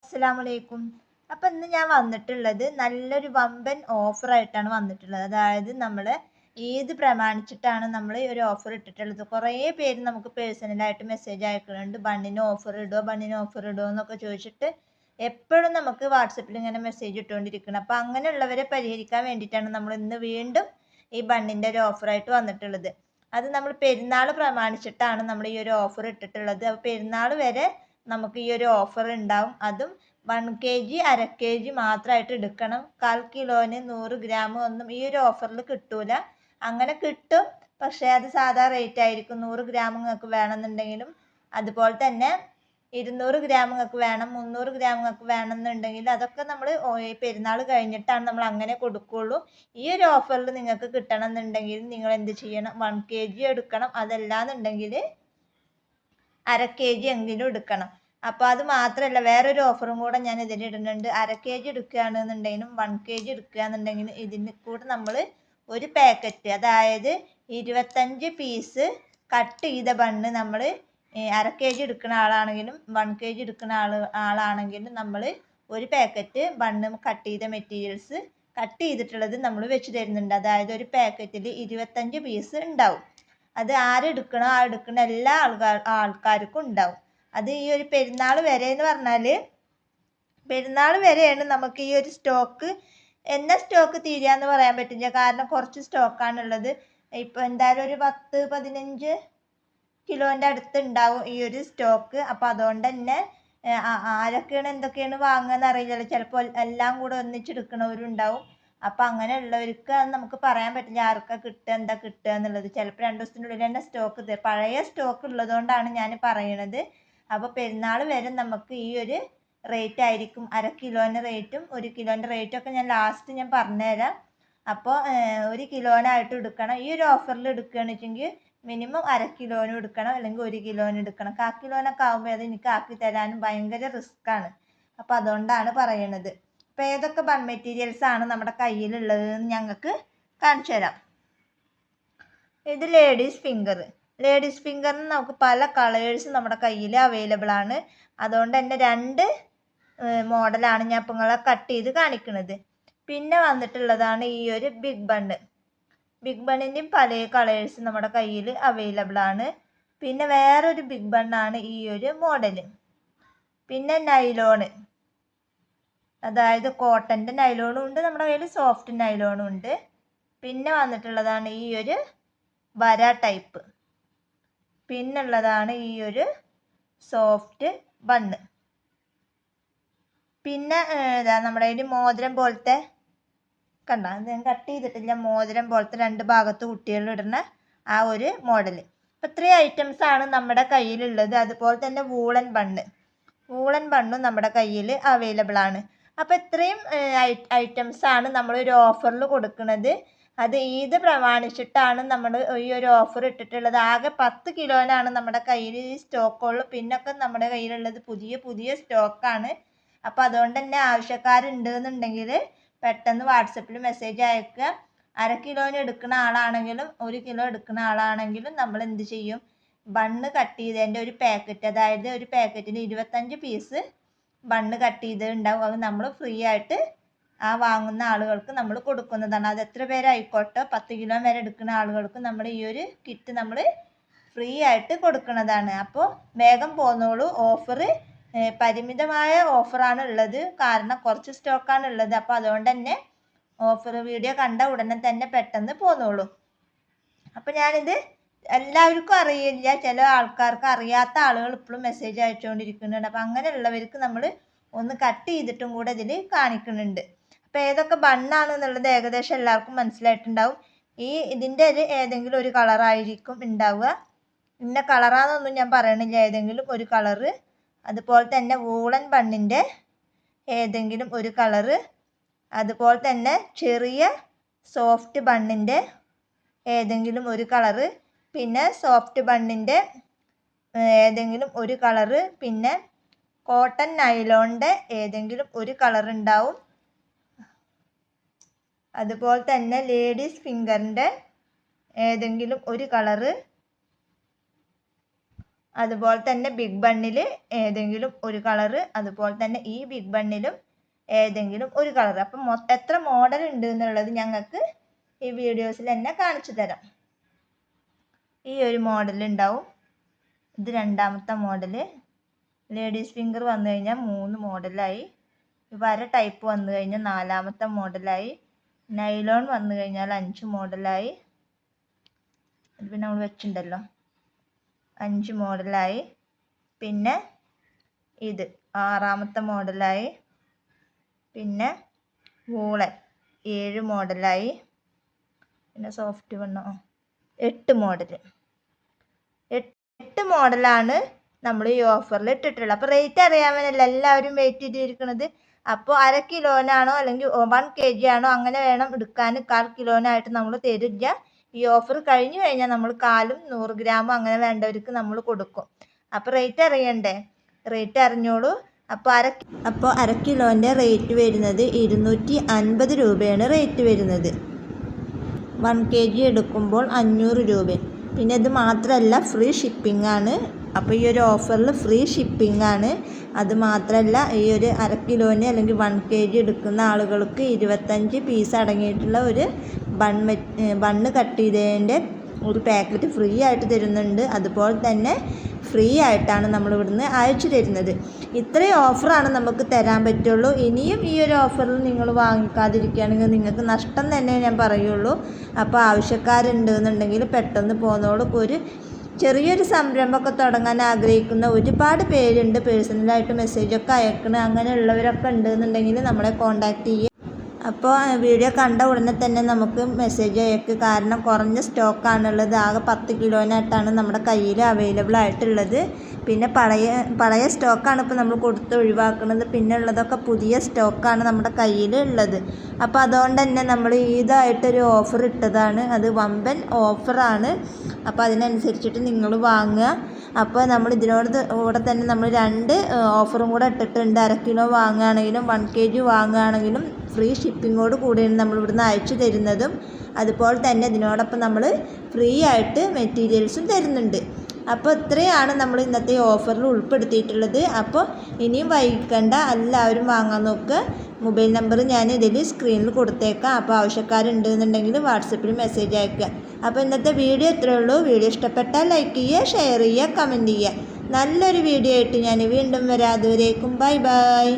അസ്സലാമലൈക്കും. അപ്പം ഇന്ന് ഞാൻ വന്നിട്ടുള്ളത് നല്ലൊരു വമ്പൻ ഓഫറായിട്ടാണ് വന്നിട്ടുള്ളത്. അതായത് നമ്മൾ ഈദ് പ്രമാണിച്ചിട്ടാണ് നമ്മൾ ഈ ഒരു ഓഫർ ഇട്ടിട്ടുള്ളത്. കുറേ പേര് നമുക്ക് പേഴ്സണലായിട്ട് മെസ്സേജ് അയക്കുന്നുണ്ട്, ബണ്ണിന് ഓഫർ ഇടുമോ, ബണ്ണിന് ഓഫർ ഇടുമോ എന്നൊക്കെ ചോദിച്ചിട്ട് എപ്പോഴും നമുക്ക് വാട്സപ്പിൽ ഇങ്ങനെ മെസ്സേജ് ഇട്ടുകൊണ്ടിരിക്കണം. അപ്പം അങ്ങനെയുള്ളവരെ പരിഹരിക്കാൻ വേണ്ടിയിട്ടാണ് നമ്മൾ ഇന്ന് വീണ്ടും ഈ ബണ്ണിൻ്റെ ഒരു ഓഫറായിട്ട് വന്നിട്ടുള്ളത്. അത് നമ്മൾ പെരുന്നാൾ പ്രമാണിച്ചിട്ടാണ് നമ്മൾ ഈ ഒരു ഓഫർ ഇട്ടിട്ടുള്ളത്. അപ്പോൾ പെരുന്നാൾ വരെ നമുക്ക് ഈ ഒരു ഓഫർ ഉണ്ടാവും. അതും 1 kg, അര kg മാത്രമായിട്ട് എടുക്കണം. 1/4 കിലോന് 100 ഗ്രാം ഒന്നും ഈ ഒരു ഓഫറിൽ കിട്ടൂല. അങ്ങനെ കിട്ടും, പക്ഷേ അത് സാധാ റേറ്റ് ആയിരിക്കും. 100 ഗ്രാം നിങ്ങൾക്ക് വേണമെന്നുണ്ടെങ്കിലും, അതുപോലെ തന്നെ 200 ഗ്രാം നിങ്ങൾക്ക് വേണം, 300 ഗ്രാം നിങ്ങൾക്ക് വേണമെന്നുണ്ടെങ്കിൽ അതൊക്കെ നമ്മൾ പെരുന്നാൾ കഴിഞ്ഞിട്ടാണ് നമ്മൾ അങ്ങനെ കൊടുക്കുകയുള്ളൂ. ഈ ഒരു ഓഫറിൽ നിങ്ങൾക്ക് കിട്ടണം എന്നുണ്ടെങ്കിൽ നിങ്ങൾ എന്ത് ചെയ്യണം? 1 kg എടുക്കണം. അതല്ലാന്നുണ്ടെങ്കിൽ അര kg എങ്കിലും എടുക്കണം. അപ്പോൾ അത് മാത്രമല്ല, വേറൊരു ഓഫറും കൂടെ ഞാൻ ഇതിൽ ഇടുന്നുണ്ട്. അര kg എടുക്കുകയാണെന്നുണ്ടെങ്കിലും 1 kg എടുക്കുകയാണെന്നുണ്ടെങ്കിലും ഇതിന് കൂടെ നമ്മൾ ഒരു പാക്കറ്റ്, അതായത് 25 പീസ് കട്ട് ചെയ്ത ബണ്ണ് നമ്മൾ അര kg എടുക്കുന്ന ആളാണെങ്കിലും 1 kg എടുക്കുന്ന ആളാണെങ്കിലും നമ്മൾ ഒരു പാക്കറ്റ് ബണ്ണ് കട്ട് ചെയ്ത മെറ്റീരിയൽസ് കട്ട് ചെയ്തിട്ടുള്ളത് നമ്മൾ വെച്ച് തരുന്നുണ്ട്. അതായത് ഒരു പാക്കറ്റിൽ 25 പീസ് ഉണ്ടാവും. അത് ആരെടുക്കണോ ആ എടുക്കുന്ന എല്ലാ ആൾക്കാർക്കും ഉണ്ടാവും. അത് ഈ ഒരു പെരുന്നാൾ വരെ എന്ന് പറഞ്ഞാൽ പെരുന്നാൾ വരെയാണ് നമുക്ക് ഈ ഒരു സ്റ്റോക്ക്. എന്നാ സ്റ്റോക്ക് തീരുകയെന്ന് പറയാൻ പറ്റില്ല, കാരണം കുറച്ച് സ്റ്റോക്കാണുള്ളത്. ഇപ്പോൾ എന്തായാലും ഒരു 10-15 കിലോൻ്റെ അടുത്ത് ഉണ്ടാവും ഈ ഒരു സ്റ്റോക്ക്. അപ്പോൾ അതുകൊണ്ട് തന്നെ ആരൊക്കെയാണ് എന്തൊക്കെയാണ് വാങ്ങുകയെന്ന് അറിയില്ലല്ലോ. ചിലപ്പോൾ എല്ലാം കൂടെ ഒന്നിച്ചെടുക്കണവരുണ്ടാവും. അപ്പം അങ്ങനെയുള്ളവർക്ക് അത് നമുക്ക് പറയാൻ പറ്റില്ല ആർക്കാണ് കിട്ടുക, എന്താ കിട്ടുക എന്നുള്ളത്. ചിലപ്പോൾ 2 ദിവസത്തിനുള്ളിൽ തന്നെ സ്റ്റോക്ക് പഴയ സ്റ്റോക്ക് ഉള്ളതുകൊണ്ടാണ് ഞാൻ പറയണത്. അപ്പോൾ പെരുന്നാൾ വരെ നമുക്ക് ഈ ഒരു റേറ്റ് ആയിരിക്കും. അര കിലോൻ്റെ റേറ്റും 1 കിലോൻ്റെ റേറ്റും ഒക്കെ ഞാൻ ലാസ്റ്റ് പറഞ്ഞുതരാം. അപ്പോൾ 1 കിലോനായിട്ട് എടുക്കണം. ഈ ഒരു ഓഫറിൽ എടുക്കുകയാണെന്ന് വെച്ചെങ്കിൽ മിനിമം അര കിലോനും എടുക്കണം, അല്ലെങ്കിൽ 1 കിലോനും എടുക്കണം. 1/4 കിലോനൊക്കെ ആകുമ്പോൾ അത് എനിക്ക് ആക്കി തരാനും ഭയങ്കര റിസ്ക്കാണ്. അപ്പോൾ അതുകൊണ്ടാണ് പറയണത്. അപ്പോൾ ഏതൊക്കെ ബൺ മെറ്റീരിയൽസ് ആണ് നമ്മുടെ കയ്യിലുള്ളതെന്ന് ഞങ്ങൾക്ക് കാണിച്ചു തരാം. ഇത് ലേഡീസ് ഫിംഗറിന് നമുക്ക് പല കളേഴ്സ് നമ്മുടെ കയ്യിൽ അവൈലബിൾ ആണ്. അതുകൊണ്ട് തന്നെ 2 മോഡലാണ് ഞാൻ ഇപ്പോൾ നിങ്ങളെ കട്ട് ചെയ്ത് കാണിക്കുന്നത്. പിന്നെ വന്നിട്ടുള്ളതാണ് ഈ ഒരു ബിഗ് ബണ്ണിൻ്റെയും പല കളേഴ്സ് നമ്മുടെ കയ്യിൽ അവൈലബിൾ ആണ്. പിന്നെ വേറൊരു ബിഗ് ബണ്ണാണ് ഈ ഒരു മോഡൽ. പിന്നെ നൈലോണ്, അതായത് കോട്ടൻ്റെ നൈലോണും ഉണ്ട്, നമ്മുടെ കയ്യിൽ സോഫ്റ്റ് നൈലോണും ഉണ്ട്. പിന്നെ വന്നിട്ടുള്ളതാണ് ഈ ഒരു വര ടൈപ്പ്. പിന്നുള്ളതാണ് ഈ ഒരു സോഫ്റ്റ് ബണ്ണ്. പിന്നെ നമ്മുടെ കയ്യിൽ മോതിരം പോലത്തെ കണ്ട, അത് ഞാൻ കട്ട് ചെയ്തിട്ടില്ല, മോതിരം പോലത്തെ 2 ഭാഗത്ത് കുട്ടികൾ ഇടുന്ന ആ ഒരു മോഡൽ. അപ്പോൾ 3 ഐറ്റംസ് ആണ് നമ്മുടെ കയ്യിലുള്ളത്. അതുപോലെ തന്നെ വൂളൻ ബണ്ണും നമ്മുടെ കയ്യിൽ അവൈലബിൾ ആണ്. അപ്പോൾ ഇത്രയും ഐറ്റംസ് ആണ് നമ്മളൊരു ഓഫറിൽ കൊടുക്കുന്നത്. അത് ഈദ് പ്രമാണിച്ചിട്ടാണ് നമ്മൾ ഈ ഒരു ഓഫർ ഇട്ടിട്ടുള്ളത്. ആകെ 10 കിലോനാണ് നമ്മുടെ കയ്യിൽ ഈ സ്റ്റോക്കുള്ളൂ. പിന്നൊക്കെ നമ്മുടെ കയ്യിലുള്ളത് പുതിയ സ്റ്റോക്കാണ്. അപ്പോൾ അതുകൊണ്ട് തന്നെ ആവശ്യക്കാരുണ്ട് എന്നുണ്ടെങ്കിൽ പെട്ടെന്ന് വാട്സപ്പിൽ മെസ്സേജ് അയക്കുക. അര കിലോന് എടുക്കുന്ന ആളാണെങ്കിലും 1 കിലോ എടുക്കുന്ന ആളാണെങ്കിലും നമ്മൾ എന്ത് ചെയ്യും? ബണ്ണ് കട്ട് ചെയ്തതിൻ്റെ ഒരു പാക്കറ്റ്, അതായത് ഒരു പാക്കറ്റിൽ 25 പീസ് ബണ്ണ് കട്ട് ചെയ്തിട്ടുണ്ടാവും. അത് നമ്മൾ ഫ്രീ ആയിട്ട് ആ വാങ്ങുന്ന ആളുകൾക്ക് നമ്മൾ കൊടുക്കുന്നതാണ്. അത് എത്ര പേരായിക്കോട്ടെ, 10 കിലോ വരെ എടുക്കുന്ന ആളുകൾക്ക് നമ്മൾ ഈ ഒരു കിറ്റ് നമ്മൾ ഫ്രീ ആയിട്ട് കൊടുക്കുന്നതാണ്. അപ്പോൾ വേഗം പോന്നോളൂ. ഓഫർ പരിമിതമായ ഓഫറാണ് ഉള്ളത്, കാരണം കുറച്ച് സ്റ്റോക്കാണ് ഉള്ളത്. അപ്പോൾ അതുകൊണ്ട് തന്നെ ഓഫർ വീഡിയോ കണ്ട ഉടനെ തന്നെ പെട്ടെന്ന് പോന്നോളൂ. അപ്പോൾ ഞാനിത് എല്ലാവർക്കും അറിയില്ല, ചില ആൾക്കാർക്ക് അറിയാത്ത ആളുകൾ ഇപ്പോഴും മെസ്സേജ് അയച്ചുകൊണ്ടിരിക്കുന്നുണ്ട്. അപ്പോൾ അങ്ങനെയുള്ളവർക്ക് നമ്മൾ ഒന്ന് കട്ട് ചെയ്തിട്ടും കൂടെ ഇതിൽ കാണിക്കുന്നുണ്ട്. അപ്പോൾ ഏതൊക്കെ ബണ്ണാണ് എന്നുള്ളത് ഏകദേശം എല്ലാവർക്കും മനസ്സിലായിട്ടുണ്ടാവും. ഇതിൻ്റെ ഏതെങ്കിലും ഒരു കളറായിരിക്കും ഉണ്ടാവുക. ഇന്ന കളറാണെന്നൊന്നും ഞാൻ പറയണില്ല, ഏതെങ്കിലും ഒരു കളറ്. അതുപോലെ തന്നെ വൂളൻ ബണ്ണിൻ്റെ ഏതെങ്കിലും ഒരു കളറ്. അതുപോലെ തന്നെ ചെറിയ സോഫ്റ്റ് ബണ്ണിൻ്റെ ഏതെങ്കിലും ഒരു കളറ്. പിന്നെ സോഫ്റ്റ് ബണ്ണിൻ്റെ ഏതെങ്കിലും ഒരു കളറ്. പിന്നെ കോട്ടൺ നൈലോണിൻ്റെ ഏതെങ്കിലും ഒരു കളർ ഉണ്ടാവും. അതുപോലെ തന്നെ ലേഡീസ് ഫിംഗറിൻ്റെ ഏതെങ്കിലും ഒരു കളറ്. അതുപോലെ തന്നെ ബിഗ് ബണ്ണിൽ ഏതെങ്കിലും ഒരു കളറ്, അതുപോലെ തന്നെ ഈ ബിഗ് ബണ്ണിലും ഏതെങ്കിലും ഒരു കളർ. അപ്പം എത്ര മോഡൽ ഉണ്ട് എന്നുള്ളത് ഞങ്ങൾക്ക് ഈ വീഡിയോസിൽ തന്നെ കാണിച്ചു തരാം. ഈ ഒരു മോഡൽ ഉണ്ടാവും. ഇത് രണ്ടാമത്തെ മോഡൽ. ലേഡീസ് ഫിംഗർ വന്നു കഴിഞ്ഞാൽ 3 മോഡലായി. വര ടൈപ്പ് വന്നു കഴിഞ്ഞാൽ 4ാമത്തെ മോഡലായി. നൈലോൺ വന്നു കഴിഞ്ഞാൽ 5 മോഡലായി. അത് പിന്നെ നമ്മൾ വെച്ചിട്ടുണ്ടല്ലോ, 5 മോഡലായി. പിന്നെ ഇത് 6ാമത്തെ മോഡലായി. പിന്നെ വൂളൻ 7 മോഡലായി. പിന്നെ സോഫ്റ്റ് വണ്ണോ 8 മോഡൽ. 8 മോഡലാണ് നമ്മൾ ഈ ഓഫറിൽ ഇട്ടിട്ടുള്ളത്. അപ്പോൾ റേറ്റ് അറിയാമെന്നല്ല എല്ലാവരും വെയിറ്റ് ചെയ്തിരിക്കുന്നത്. അപ്പോൾ 1/2 കിലോനാണോ അല്ലെങ്കിൽ 1 kg ആണോ അങ്ങനെ വേണം എടുക്കാൻ. 1/4 കിലോനായിട്ട് നമ്മൾ തരില്ല. ഈ ഓഫർ കഴിഞ്ഞു കഴിഞ്ഞാൽ നമ്മൾ 1/4 100 ഗ്രാം അങ്ങനെ വേണ്ടവർക്ക് നമ്മൾ കൊടുക്കും. അപ്പോൾ റേറ്റ് അറിയണ്ടേ? റേറ്റ് അറിഞ്ഞോളൂ. അപ്പോൾ 1/2 കിലോൻ്റെ റേറ്റ് വരുന്നത് 250 രൂപയാണ് റേറ്റ് വരുന്നത്. 1 kg എടുക്കുമ്പോൾ 500 രൂപ. പിന്നെ ഇത് മാത്രമല്ല ഫ്രീ ഷിപ്പിംഗ് ആണ്. അപ്പോൾ ഈ ഒരു ഓഫറിൽ ഫ്രീ ഷിപ്പിംഗ് ആണ്. അത് മാത്രമല്ല ഈ ഒരു 1/2 കിലോന് അല്ലെങ്കിൽ 1 kg എടുക്കുന്ന ആളുകൾക്ക് 25 പീസ് അടങ്ങിയിട്ടുള്ള ഒരു ബണ്ണ് കട്ട് ചെയ്തതിൻ്റെ ഒരു പാക്കറ്റ് ഫ്രീ ആയിട്ട് തരുന്നുണ്ട്. അതുപോലെ തന്നെ ഫ്രീ ആയിട്ടാണ് നമ്മൾ ഇവിടുന്ന് അയച്ചു തരുന്നത്. ഇത്രയും ഓഫറാണ് നമുക്ക് തരാൻ പറ്റുള്ളൂ. ഇനിയും ഈ ഒരു ഓഫറിൽ നിങ്ങൾ വാങ്ങിക്കാതിരിക്കുകയാണെങ്കിൽ നിങ്ങൾക്ക് നഷ്ടം തന്നെ ഞാൻ പറയുള്ളൂ. അപ്പോൾ ആവശ്യക്കാരുണ്ട് എന്നുണ്ടെങ്കിൽ പെട്ടെന്ന് പോന്നോളൂ. ഒരു ചെറിയൊരു സംരംഭമൊക്കെ തുടങ്ങാൻ ആഗ്രഹിക്കുന്ന ഒരുപാട് പേരുണ്ട്. പേഴ്സണലായിട്ട് മെസ്സേജൊക്കെ അയക്കണം. അങ്ങനെയുള്ളവരൊക്കെ ഉണ്ട് എന്നുണ്ടെങ്കിൽ നമ്മളെ കോൺടാക്റ്റ് ചെയ്യുക. അപ്പോൾ വീഡിയോ കണ്ട ഉടനെ തന്നെ നമുക്ക് മെസ്സേജ് അയക്കുക. കാരണം കുറഞ്ഞ സ്റ്റോക്കാണുള്ളത്. ആകെ 10 കിലോനായിട്ടാണ് നമ്മുടെ കയ്യിൽ അവൈലബിൾ ആയിട്ടുള്ളത്. പിന്നെ പഴയ സ്റ്റോക്കാണ് ഇപ്പോൾ നമ്മൾ കൊടുത്ത് ഒഴിവാക്കുന്നത്. പിന്നെ ഉള്ളതൊക്കെ പുതിയ സ്റ്റോക്കാണ് നമ്മുടെ കയ്യിൽ ഉള്ളത്. അപ്പോൾ അതുകൊണ്ട് തന്നെ നമ്മൾ ഇതായിട്ടൊരു ഓഫർ ഇട്ടതാണ്. അത് വമ്പൻ ഓഫറാണ്. അപ്പോൾ അതിനനുസരിച്ചിട്ട് നിങ്ങൾ വാങ്ങുക. അപ്പോൾ നമ്മൾ കൂടെ തന്നെ നമ്മൾ 2 ഓഫറും കൂടെ ഇട്ടിട്ടുണ്ട്. 1/2 കിലോ വാങ്ങുകയാണെങ്കിലും 1 kg വാങ്ങുകയാണെങ്കിലും ഫ്രീ ഷിപ്പിങ്ങോട് കൂടിയാണ് നമ്മൾ ഇവിടുന്ന് അയച്ചു തരുന്നതും. അതുപോലെ തന്നെ ഇതിനോടൊപ്പം നമ്മൾ ഫ്രീ ആയിട്ട് മെറ്റീരിയൽസും തരുന്നുണ്ട്. അപ്പോൾ ഇത്രയാണ് നമ്മൾ ഇന്നത്തെ ഓഫറിൽ ഉൾപ്പെടുത്തിയിട്ടുള്ളത്. അപ്പോൾ ഇനിയും വൈകിക്കണ്ട, എല്ലാവരും വാങ്ങാൻ നോക്കുക. മൊബൈൽ നമ്പർ ഞാൻ ഇതിൽ സ്ക്രീനിൽ കൊടുത്തേക്കാം. അപ്പോൾ ആവശ്യക്കാരുണ്ട് എന്നുണ്ടെങ്കിൽ വാട്സപ്പിൽ മെസ്സേജ് അയക്കുക. അപ്പോൾ ഇന്നത്തെ വീഡിയോ ഇത്രയേ ഉള്ളൂ. വീഡിയോ ഇഷ്ടപ്പെട്ടാൽ ലൈക്ക് ചെയ്യുക, ഷെയർ ചെയ്യുക, കമൻറ്റ് ചെയ്യുക. നല്ലൊരു വീഡിയോ ആയിട്ട് ഞാൻ വീണ്ടും വരാം. അതുവരേക്കും ബൈ ബൈ.